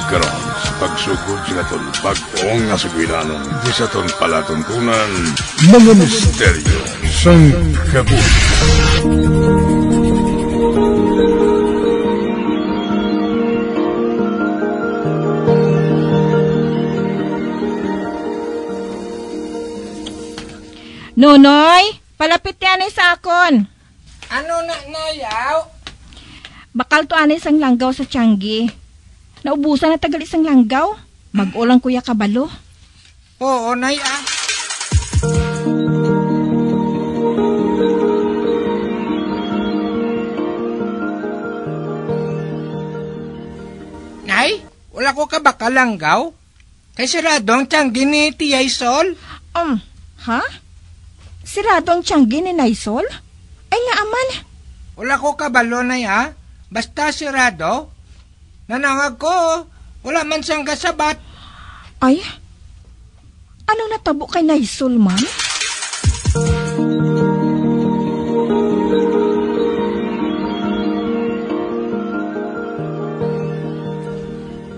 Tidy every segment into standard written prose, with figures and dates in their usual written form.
karon sa pagsugod sa katon pag-ong nga sugwilanon di sa ton palatuntunan mga misteryo sang kabuhi. Nonoy, palapit yan ay sa akon. Ano na, nayaw? Bakal to anay isang langgaw sa Tianggi. Naubusan na tagal isang langgaw. Mag-ulang kuya kabalo. Oo, nay Nay, wala ko ka ba kalanggaw? Kay siradong Tianggi ni Tiyay Sol? Ha? Sirado ang Tianggi ni Naisol? Ay nga aman. Wala ko kabalo, nay ha? Basta sirado. Nanangag ko, wala man siyang kasabat. Ay, ano natabo kay Naisol man?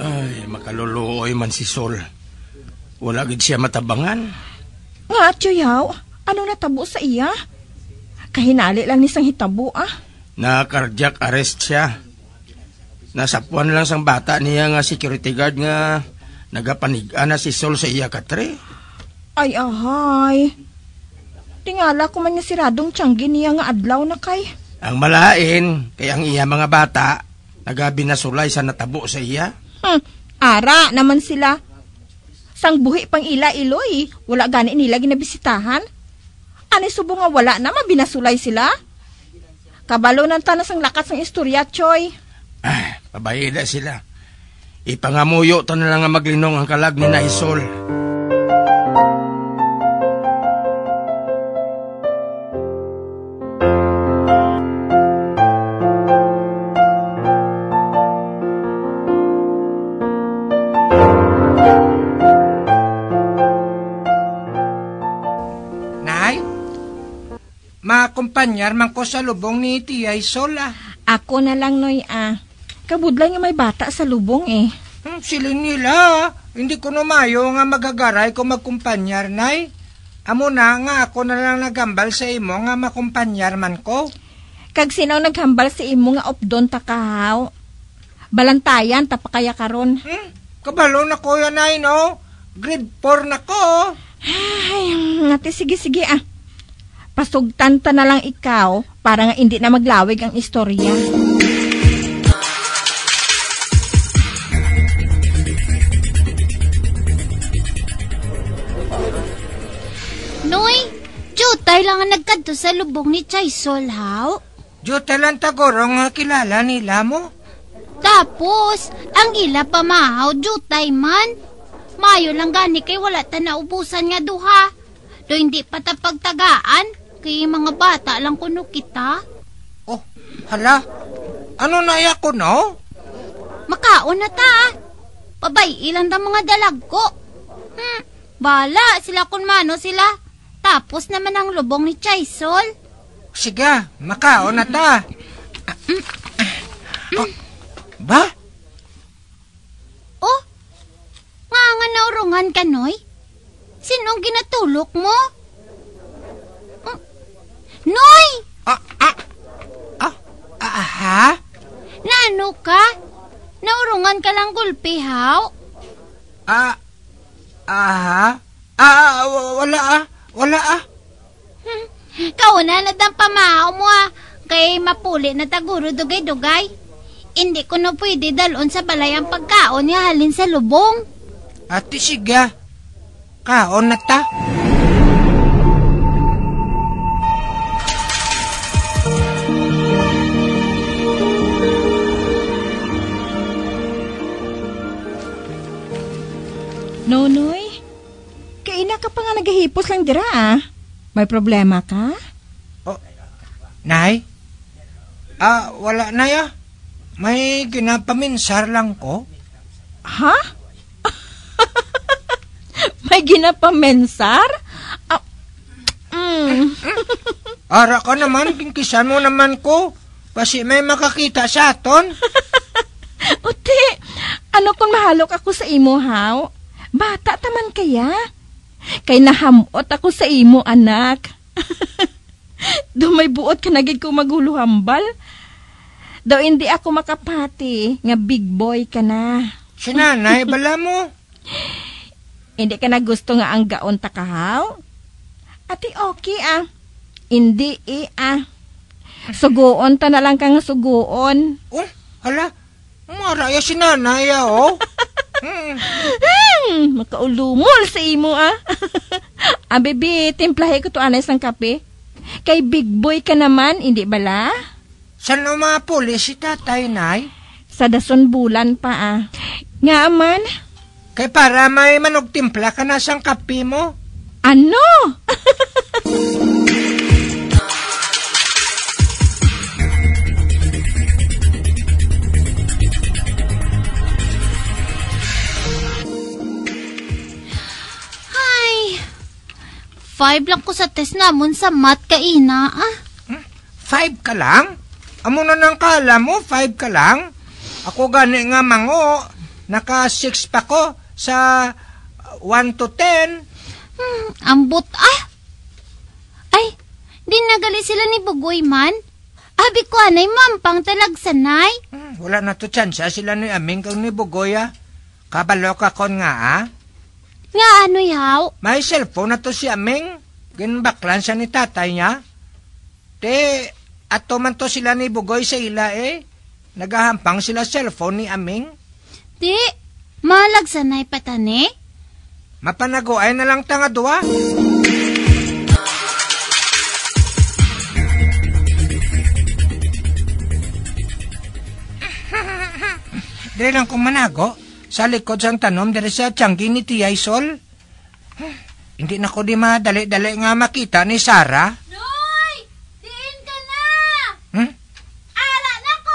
Ay, makaluluoy man si Sol. Wala gid siya matabangan. Nga, Tiyaw, ano natabo sa iya? Kahinali lang nisang hitabo, Na cardiac arrest siya. Nasapuan lang sang bata niya nga security guard nga nagapanigan na si Sol sa iya katre. Ay, ahay. Tingala ko man nga siradong Tianggi niya nga adlaw na kay. Ang malain, kay ang iya mga bata, nagabinasulay sa natabo sa iya. Ara naman sila. Sang buhi pang ila-iloy, wala gani nila ginabisitahan. Ani subo nga wala na mabinasulay sila. Kabalo ng tanas ang lakas ng istorya, Choy. Pabayida sila. Ipangamuyo to na lang nga maglinong ang kalag ni Naisol. Nay, makumpanyar man ko sa lubong ni Tiyay Sol. Ako na lang, Noy, Kabudlay nga may bata sa lubong, Sila nila. Hindi ko numayo nga magagaray ko magkumpanyar, nay. Amo na nga ako na lang nagambal sa imo nga makumpanyar man ko. Kag sinaw naghambal sa imo nga opdon takahaw. Balantayan, tapakaya karon. Kabalo na ko yan, nay, no? Grade 4 na ko. Ay, ngati, sige, Pasugtan ta na lang ikaw para nga hindi na maglawig ang istorya. Noy, jutay lang nga nagkadto sa lubong ni Chay Sol, haw? Jutay lang tagorong nga kilala nila mo. Tapos, ang ila pamahaw, jutay man. Mayo lang gani kay wala ta naubusan nga duha. Do hindi pa ta pagtagaan, kay mga bata lang kuno kita. Oh, hala. Ano na ko, no? Makaon na ta. Pabay, ilang da mga dalag ko. Bala, sila kun mano sila. Tapos naman ang lubong ni Chay Sol. Sige, makaon na ta. Ba? Oh, nga naurungan ka, Noy? Sinong ginatulok mo? Noy! Ha? Naano ka? Naurungan ka lang gulpi, haw? Wala. Kauna na dang pamahaw mo, kay mapuli na taguro dugay-dugay. Hindi ko na pwede dalon sa balay ang pagkaon niya halin sa lubong. Ate, sige. Kaon na ta. Nonoy, kaina ka pa nga naghihipos lang dira, May problema ka? Oh, nay? Wala na ya. May ginapaminsar lang ko. Ha? May ginapamensar? Ara ka naman, kingkisan mo naman ko. Kasi may makakita sa aton. Uti, ano ko Kung mahalok ako sa imo, haw, bata taman kaya. Kay nahamot ako sa imo, anak. May buot ka nagig ko maguluhambal. Daw hindi ako makapati, nga big boy ka na. Si nanay, bala mo. Hindi ka na gusto nga ang gaon takahaw? Ati okay Hindi Suguon ta na lang kang suguon. Oh, hala. Maraya si nanay, oh. Makaulumol sa imo, Bebe, timplahe ko to anay sang kape. Kay big boy ka naman, hindi bala? Saan ang mga pulis si tatay, nay? Sa dason bulan pa, Nga man? Kay para may manugtimpla ka na sang kape mo. Ano? Ay, 5 lang ko sa test namon sa math kaina, 5 ka lang? Amo na nang kala mo, 5 ka lang? Ako gani nga mango, naka 6 pa ko sa 1 to 10. Ambot, Ay, di nagali sila ni Bugoy man. Abi ko anay mampang talagsanay. Wala na to tsansa sila ni Aming kang ni Bugoya. Kabalo ka kon nga, Nga ano yaw? May cellphone na to si Aming. Ginbaklan siya ni tatay niya. Ato man to sila ni Bugoy sa ila Nagahampang sila cellphone ni Aming. Di, malagsanay patani? Mapanagoay na lang tanga dua. Dili lang kong manago. Sa likod sang tanom diri sa tiyanggi ni Tiyay Sol. Hindi na ko di madali-dali nga makita ni Sarah. Noy! Diin ka na! Ara na ko!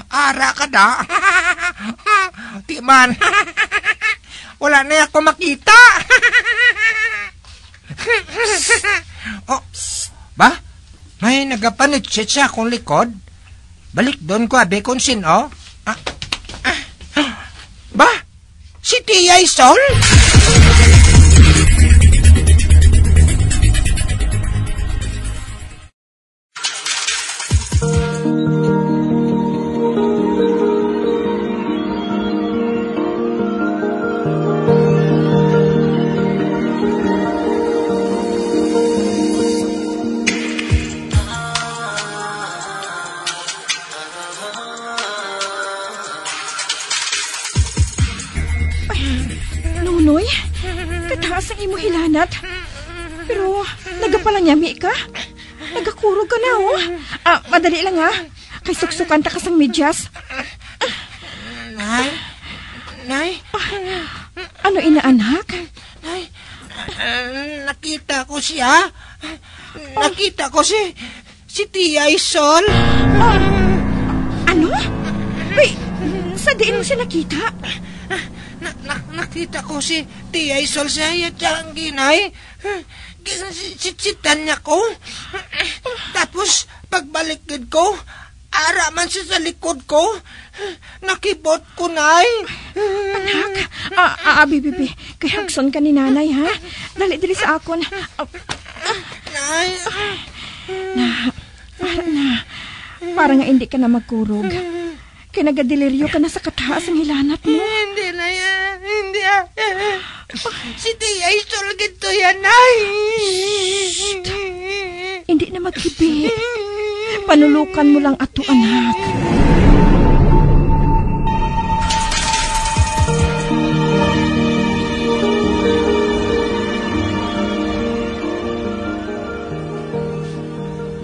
Ara ka da? Di man. Wala na ako makita. Oh, ba? May nagapanitsit sa akong likod. Balik doon ko abe kung sino. Ba? Si Tiyay Sol? Nunoy, kataas ang imo hilanat. Pero, nagapalanyami ka? Nagakurog ka na, madali lang, Kay suksukan ta kasang medyas. Nay? Ano inaanak? Nay, nakita ko siya. Nakita ko si Tiyay Sol. Ano? Wait, sa diin mo siya nakita? Nakita ko si Tiyay Sol sa tiyanggi, Nay. Sitsitan niya ko. Tapos, pagbalik ko, ara man siya sa likod ko. Nakibot ko, Nay. Anak, bibi, kay hagson ka ni nanay, ha? Dali sa akon. Nay. Para nga hindi ka na magkurog. Kay nagadeliryo ka na sa kataas ang hilanat mo. Hindi na yan. Hindi. Si Tiyay Sol gito yan, Nay. Hindi na maghibi. Panulukan mo lang ato, anak.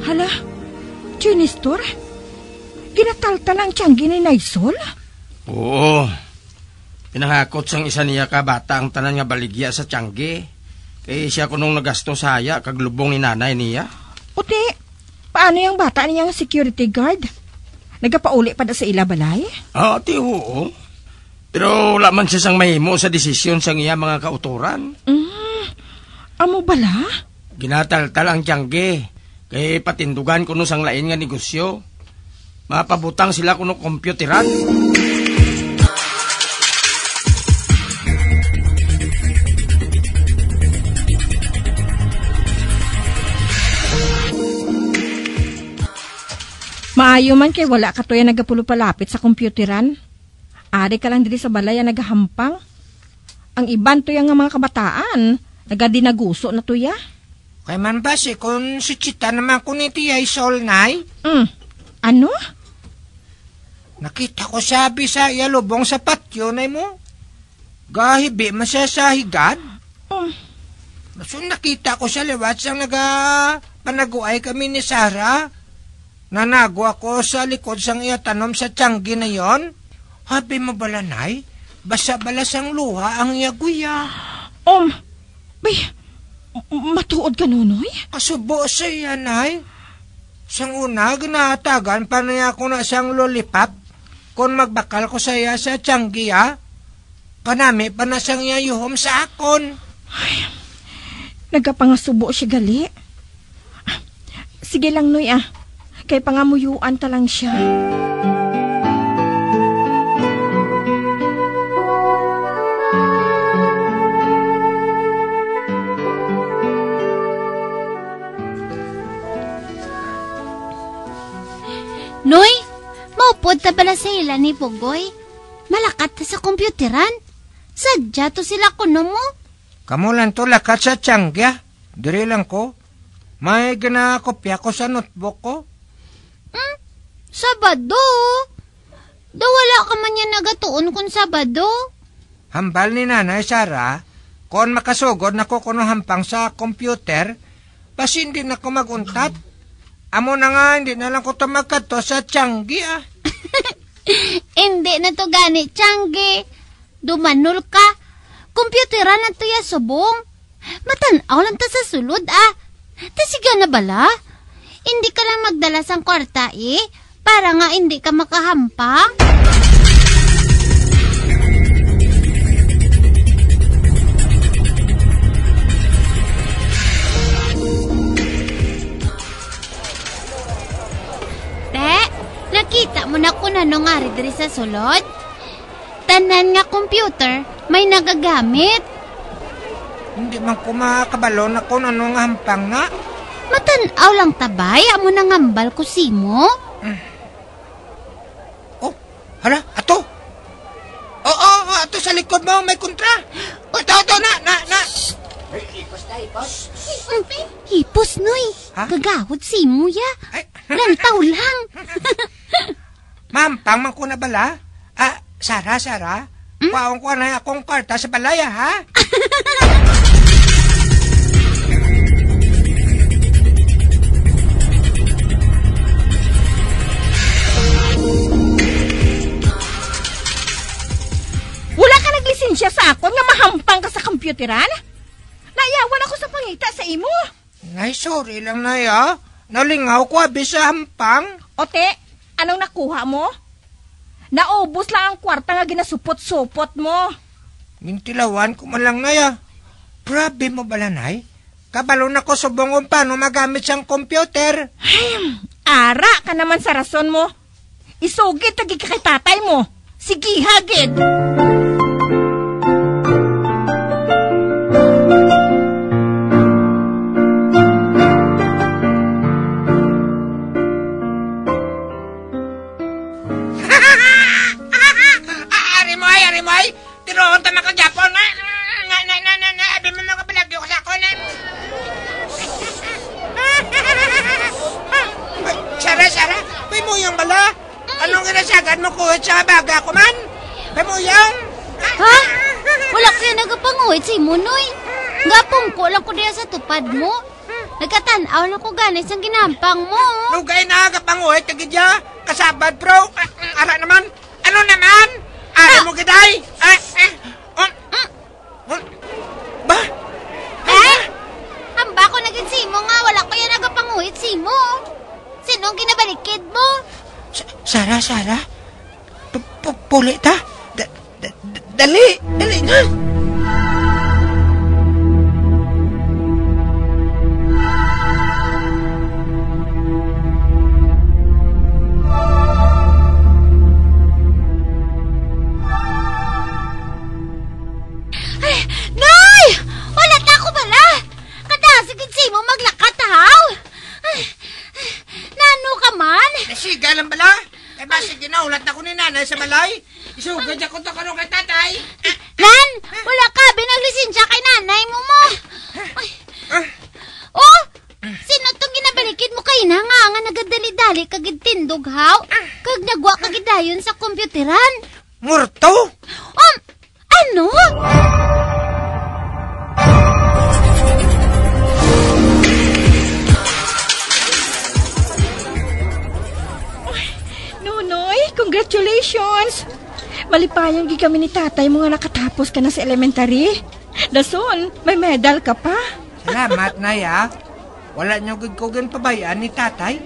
Hala, Chinistor? Ginataltal ang tiyanggi ni Naisol? Oo. Pinahakot sang isa niya ka bata ang tanan nga baligya sa tiyanggi. Kaya siya kunong nagasto saya kaglubong ni nanay niya. Uti, paano yung bata niyang security guard? Nagapauli pa da sa ila balay? Ati oo. Pero wala man siya sang mahimo sa desisyon sang iya mga kauturan. Amo bala? Ginataltal ang tiyanggi. Kaya patindugan kuno sang lain nga negosyo. Mapabutang sila kuno kompyuteran. Maayo man kay wala ka to yan nagapulo palapit sa kompyuteran. Ari ka lang diri sa balay yan nagahampang. Ang iban to yan nga mga kabataan, nagadinaguso na to ya. Kay man ba kung si Chita naman ko ni Tiyay Sol, Nay? Ano? Nakita ko sabi sa lubong sa patyo, Nay mo. Gahibi masya sa higad. So nakita ko sa liwat siyang panaguay kami ni Sarah. Nanago ako sa likod sang tanom sa tiyanggi na yon. Habi mo bala, Nay? Basa-balas ang luha ang yaguya. Bay, matuod ka, Nunoy? Kasubo siya, Nay. Sang una, ginatagan pa na ako na siyang lollipop. Kung magbakal ko saya sa tiyanggi, panami pa na siyang yayuhom sa akon. Ay, nagapangasubo siya gali. Sige lang, Noy, Kay pangamuyuan ta lang siya. Noy, maupod ta bala sa ila ni Pugoy. Malakat ta sa kompyuteran. Sadya to sila kuno mo. Kamu lang to lakat sa tiyanggi, Diri lang ko. May ginakopya ko sa notebook ko. Sabado? Wala ka man yan nagatuon kung Sabado. Hambal ni Nanay Sara, kung makasugod na ko kuno hampang sa computer, basi hindi na ko maguntat. Amo na nga, hindi na lang ko tamagkato sa tiyanggi, Hindi na to gani, tiyanggi. Dumanol ka. Kompyuteran na to ya subong. Matanaw lang ta sa sulod, Tasiga na bala? Hindi ka lang magdala sang kwarta, para nga hindi ka makahampang. Nakita mo na kung ano nga rin sa sulod? Tanan nga computer, may nagagamit. Hindi man ko makabalo na kung ano nga hampang nga. Matanaw lang tabay, amo nang ngambal ko simo. Hala, ato. Ato sa likod mo, may kontra. Ato, na. Hipos, Noy. Kagawad simo ya. Lantaw lang. Mampang man ko na bala. Sara. Kuwaon ko na akong karta sa balaya, ha? Wala ka naglisensya sa akon nga mahampang ka sa kompyuteran? Nayawan ako sa pangita sa imo. Nay, sorry lang, Nay, Nalingaw ko abis sa hampang. Ote, anong nakuha mo? Naubos lang ang kwarta nga ginasupot-supot mo. Mintilawan ko man lang, Nay, Grabe mo bala, Nay? Kabalo na ko subong kung paano magamit siyang computer. Ara ka naman sa rason mo. Isugit tagi ka kay tatay mo. Sige, hagid. Arimoy, tiroon ta makagapon na. Abi mo mga balagyo ko sa ako na. Sara, may muyong bala. Anong ginasagad mo kuhit sa baga ko man? May muyong. Ha? Wala kaya nagapanguhit si Munoy. Gapong ko lang ko diya sa tupad mo. Nagkatanaw lang ko ganis ang ginampang mo. Lugay na kapanguhit kagidya. Kasabad, bro. Ara naman. Ano naman? Ara mo giday. Ba? Hamba ko naging simo nga. Wala ko yan nagapanguhit simo. Sinong ginabalikid mo? Sara. Puli ta. Dali na. dahil sa malay. Isugad ako to kano kay tatay. Lan, wala ka, binaglisensya kay nanay mo mo. Ay. Oh, sino itong ginabalikid mo kay na nga nagadali-dali kagid tindog haw? Kag nagwa kagid dayon sa kompyuteran. Murto? Ano? Nunoy, congratulations! Malipayang gi kami ni tatay mo nga nakatapos ka na sa elementary. Dason, may medal ka pa. Salamat, Naya. Wala niyo gid ko gan pabayaan ni tatay.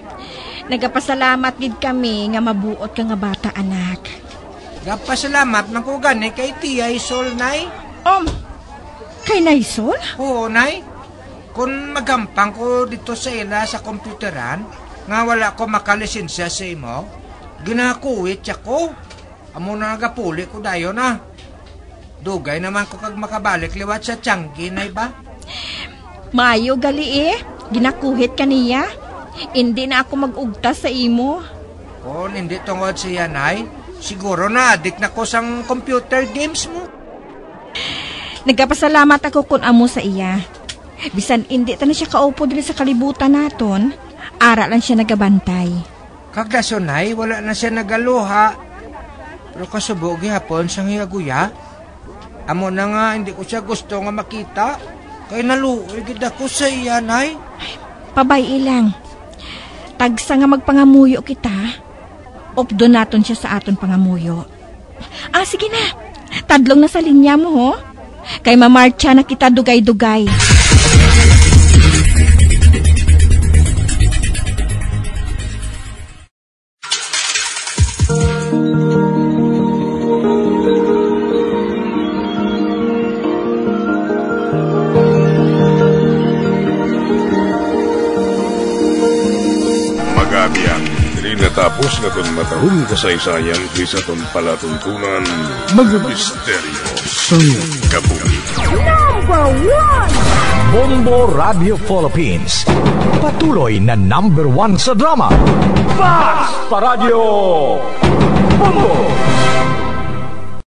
Nagapasalamat gid kami nga mabuot ka nga bata, anak. Gapasalamat man ko gani kay Tia Isol, Nay. Kay Naisol? Oo, Nay. Kung magampang ko dito sa ila sa kompyuteran, nga wala ko makalisensya sa imo, ginakuwit ako. Amo na nagapuli ko dayo na. Dugay naman ko kag makabalik liwat sa Tiangge, Nay ba? Mayo gali ginakuhit ka niya. Hindi na ako mag-ugtas sa imo. Kung hindi tungod siya, Nay, siguro na adik na ko sang computer games mo. Nagapasalamat ako kung amo sa iya. Bisan hindi ta na siya kaupo dili sa kalibutan naton, ara lang siya nagabantay. Kagdaso, Nay, wala na siya nagaluha. Pero kasubo gihapon sang hiyaguya. Amo na nga hindi ko siya gusto nga makita. Kay naluoy gid ako sa iya, Nay. Pabay ilang. Tagsa nga magpangamuyo kita. Opdo naton siya sa aton pangamuyo. Sige na. Tadlong na sa linya mo, ho? Kay mamarcha na kita dugay-dugay. Natapos na itong matahong kasaysayan sa itong palatuntunan, mga misteryo sa kabuhi. Number 1! Bombo Radio Philippines. Patuloy na number 1 sa drama. Fast pa Radio! Bombo!